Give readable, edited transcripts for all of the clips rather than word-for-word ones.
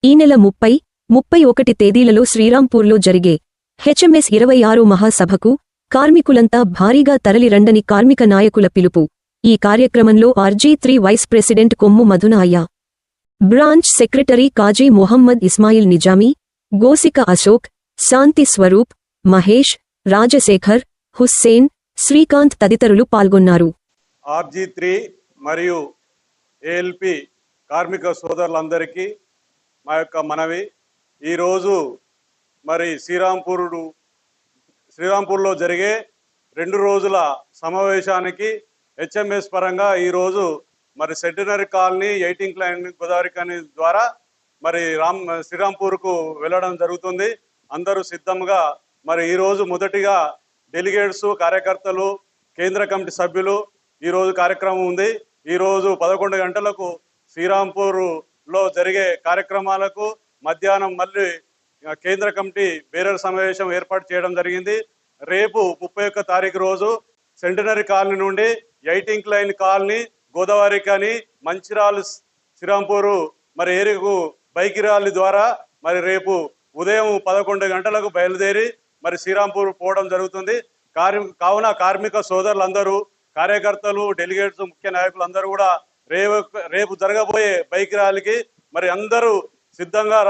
ఈ నెల 30, 31 తేదీలలో శ్రీరాంపూర్లో జరిగే హెచ్ఎంఎస్ 26 మహాసభకు కార్మికులంతా భారీగా తరలిరండని కార్మిక నాయకుల పిలుపు. ఈ కార్యక్రమంలో RG3 వైస్ ప్రెసిడెంట్ కొమ్ము మధునాయ, బ్రాంచ్ సెక్రటరీ కాజీ మొహమ్మద్ ఇస్మాయిల్ నిజామీ, గోసిక అశోక్, శాంతి స్వరూప్, మహేష్, రాజశేఖర్, హుస్సేన్, శ్రీకాంత్ తదితరులు పాల్గొన్నారు. RG3 మరియు ALP కార్మిక సోదరులందరికీ మా యొక్క మనవి. ఈరోజు మరి శ్రీరాంపూర్లో జరిగే 2 రోజుల సమావేశానికి హెచ్ఎంఎస్ పరంగా ఈరోజు మరి centenary colony, 18 line Godavari colony ద్వారా మరి శ్రీరాంపూర్కు వెళ్ళడం జరుగుతుంది. అందరూ సిద్ధంగా మరి ఈరోజు మొదటిగా డెలిగేట్స్, కార్యకర్తలు, కేంద్ర కమిటీ సభ్యులు ఈరోజు కార్యక్రమం ఉంది. ఈరోజు 11 గంటలకు శ్రీరాంపూర్లో జరిగే కార్యక్రమాలకు మధ్యాహ్నం మళ్ళీ కేంద్ర కమిటీ బేరర్ సమావేశం ఏర్పాటు చేయడం జరిగింది. రేపు 31 తారీఖు రోజు సెంటినరీ కాలనీ నుండి 18 లైన్ కాలనీ, గోదావరి కాని, మంచిరాల్, శ్రీరాంపూరు మరి ఏరియాకు బైక్ ర్యాలీ ద్వారా మరి రేపు ఉదయం 11 గంటలకు బయలుదేరి మరి శ్రీరాంపూర్ పోవడం జరుగుతుంది. కావున కార్మిక సోదరులందరూ, కార్యకర్తలు, డెలిగేట్స్, ముఖ్య నాయకులు అందరూ కూడా రేపు జరగబోయే బైక్ ర్యాలీకి మరి అందరూ సిద్ధంగా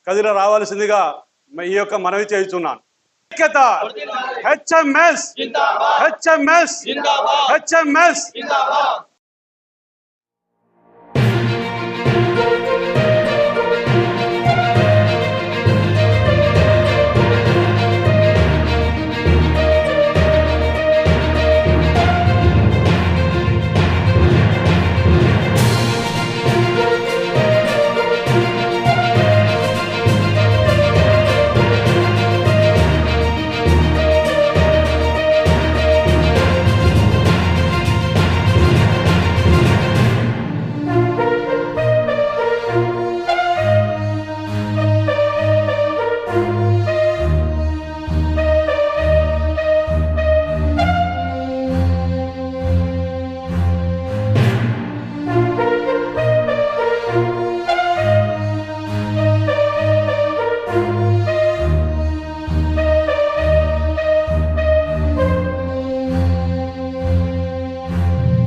కదిలి రావాల్సిందిగా ఈ యొక్క మనవి చేస్తున్నాను. హెచ్ఎంఎస్.